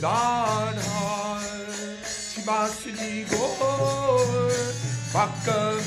Gadadhar Shivasri Gaur Bhakta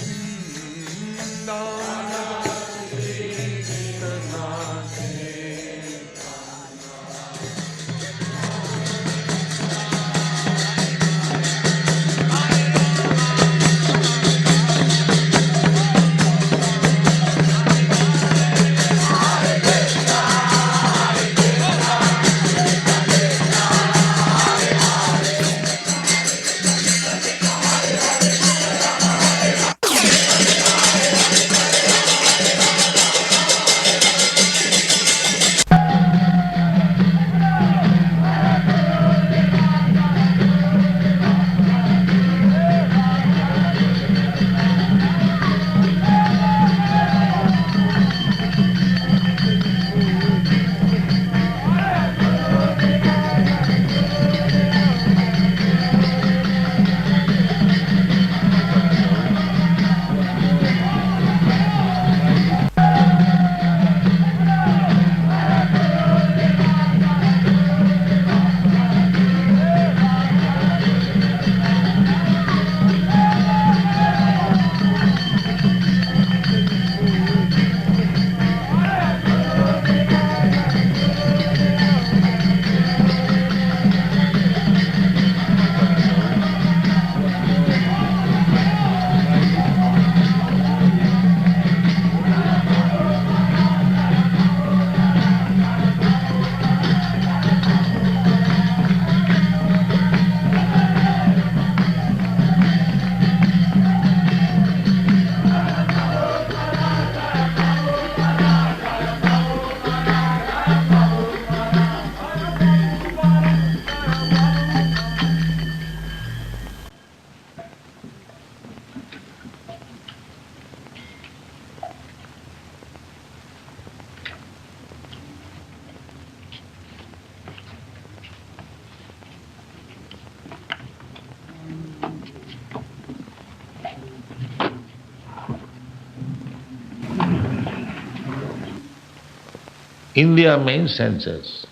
in their main senses.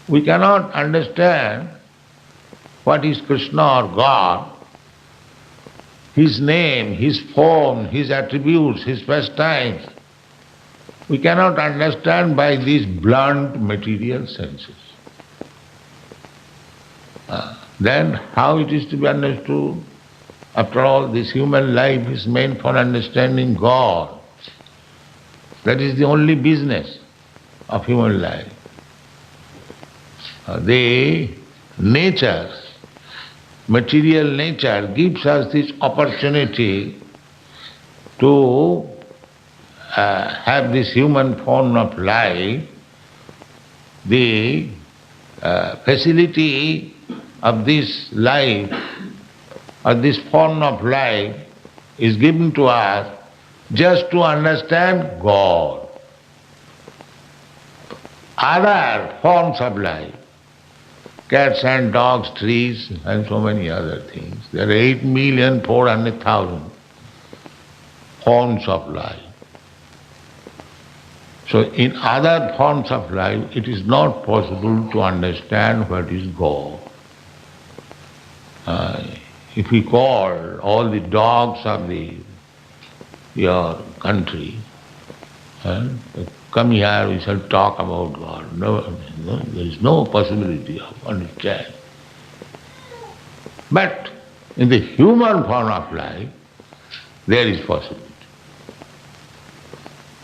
We cannot understand what is Krishna or God, His name, His form, His attributes, His pastimes. We cannot understand by these blunt material senses. Then how it is to be understood? After all, this human life is meant for understanding God. That is the only business of human life. The nature, material nature gives us this opportunity to have this human form of life. The facility of this life or this form of life is given to us just to understand God. Other forms of life, cats and dogs, trees, and so many other things. There are 8,400,000 forms of life. So in other forms of life, it is not possible to understand what is God. If we call all the dogs of your country, come here, we shall talk about God. No, there is no possibility of understanding. But in the human form of life, there is possibility.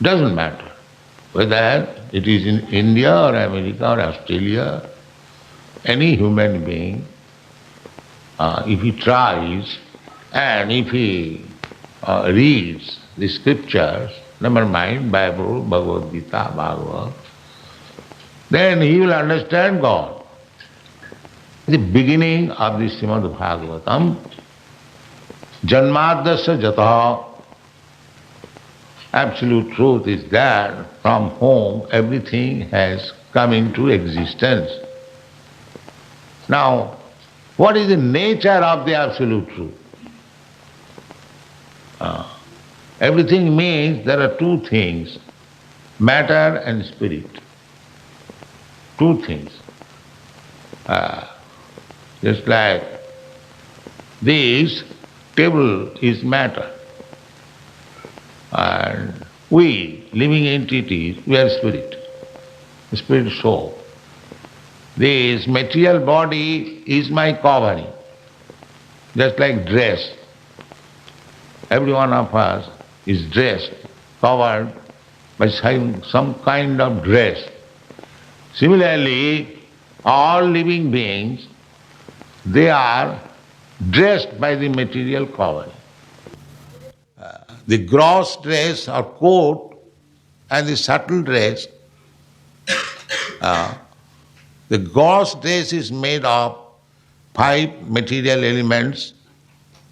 Doesn't matter whether it is in India or America or Australia, any human being, if he tries and if he reads the scriptures, never mind Bible, Bhagavad Gita, Bhagavad, then he will understand God. The beginning of the Srimad Bhagavatam, Janmadasya Jataha, absolute truth is there from whom everything has come into existence. Now, what is the nature of the absolute truth? Everything means there are two things, matter and spirit. Two things. Just like this table is matter. And we, living entities, we are spirit, spirit soul. This material body is my covering, just like dress. Every one of us is dressed, covered by some kind of dress. Similarly, all living beings, they are dressed by the material covering. The gross dress or coat and the subtle dress, the gross dress is made of 5 material elements: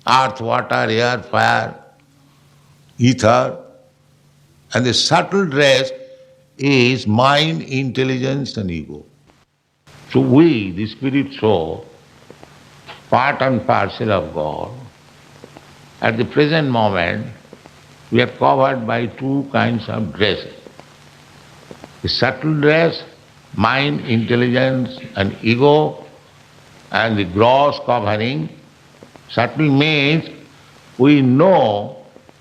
earth, water, air, fire, ether, and the subtle dress is mind, intelligence and ego. So we, the spirit soul, part and parcel of God, at the present moment we are covered by 2 kinds of dresses. The subtle dress, mind, intelligence and ego, and the gross covering. Subtle means we know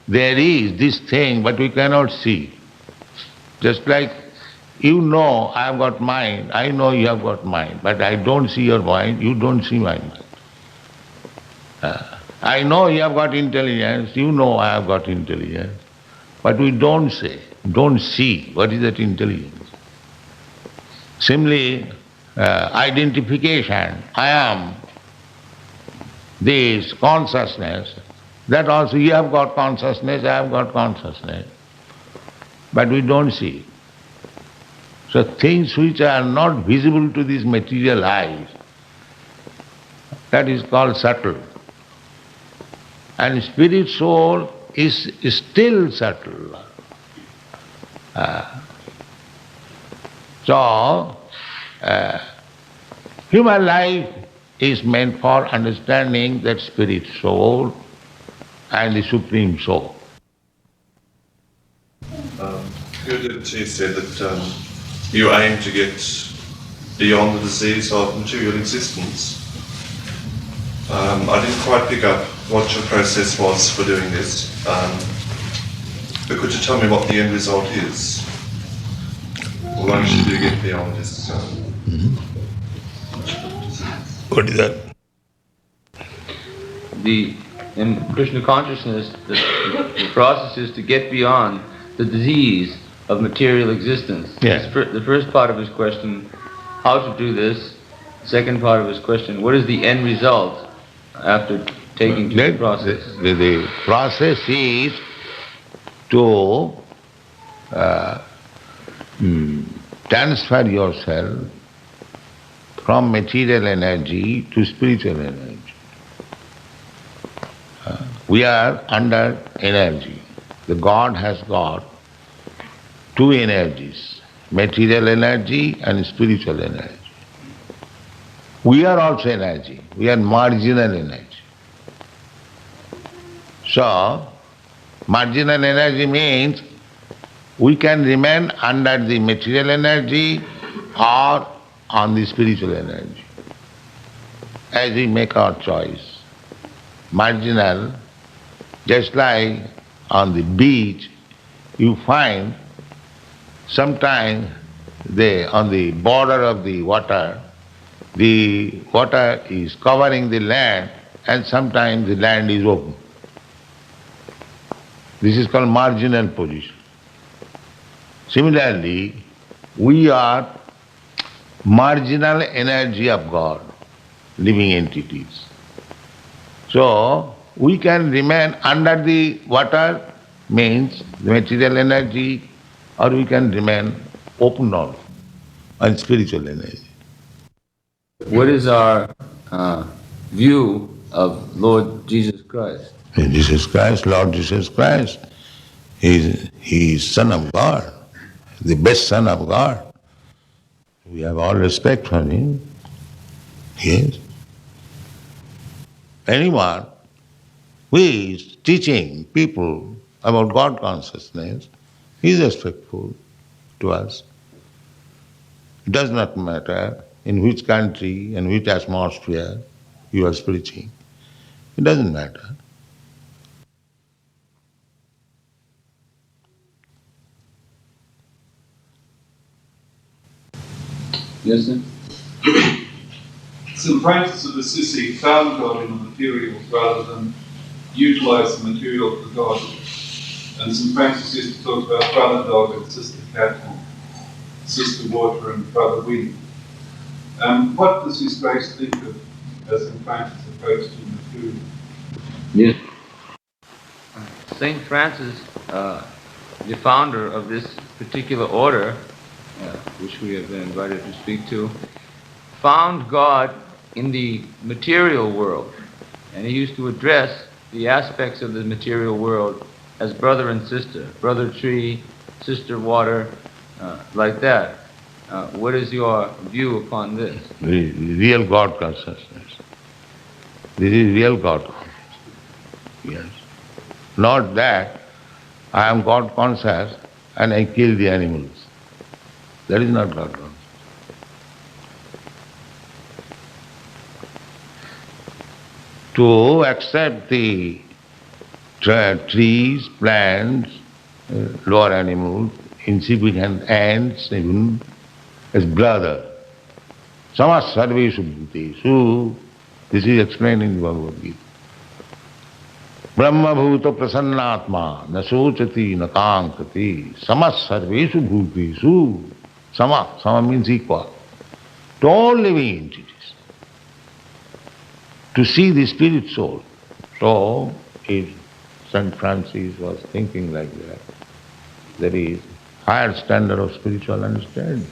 there is this thing but we cannot see. Just like you know I have got mind, I know you have got mind, but I don't see your mind, you don't see my mind. I know you have got intelligence, you know I have got intelligence, but we don't see what is that intelligence. Similarly, identification, I am this consciousness, that also you have got consciousness, I have got consciousness, but we don't see. So things which are not visible to these material eyes, that is called subtle. And spirit soul is still subtle. So, human life is meant for understanding that spirit soul and the supreme soul. Gurdjieff said that you aim to get beyond the disease of material existence. I didn't quite pick up what your process was for doing this, but could you tell me what the end result is? Once you do get beyond this. What is that? In Krishna consciousness, the process is to get beyond the disease of material existence. Yes. The first part of his question, how to do this. The second part of his question, what is the end result after taking to the process? The process is to transfer yourself from material energy to spiritual energy. We are under energy. The God has got 2 energies, material energy and spiritual energy. We are also energy. We are marginal energy. So, marginal energy means we can remain under the material energy or on the spiritual energy, as we make our choice. Marginal, just like on the beach, you find sometimes on the border of the water is covering the land and sometimes the land is open. This is called marginal position. Similarly, we are marginal energy of God, living entities. So, we can remain under the water, means the material energy, or we can remain open also, on spiritual energy. What is our view of Lord Jesus Christ? Jesus Christ, Lord Jesus Christ, he is Son of God, the best Son of God. We have all respect for him. Yes. Anyone who is teaching people about God consciousness, he is respectful to us. It does not matter in which country and which atmosphere you are preaching. It doesn't matter. Yes, sir? St. Francis of Assisi found God in the material rather than utilize the material for God. And St. Francis used to talk about brother dog and sister cat, sister water and brother wind. What does His Grace think of as St. Francis approached to material? Yes. Saint Francis, the founder of this particular order, which we have been invited to speak to, found God in the material world, and he used to address the aspects of the material world as brother and sister, brother tree, sister water, like that. What is your view upon this? Real God consciousness. This is real God consciousness. Yes. Not that I am God conscious and I kill the animals. That is not God conscious. To accept the trees, plants, lower animals, insignificant ants even, as brother. Samas sarveshu bhutesu. This is explained in the Bhagavad Gita. Brahma bhuta prasannatma na sochati na kankati samas sarveshu bhutesu. Sama means equal. To all living entities. To see the spirit soul. So, if St. Francis was thinking like that, there is higher standard of spiritual understanding.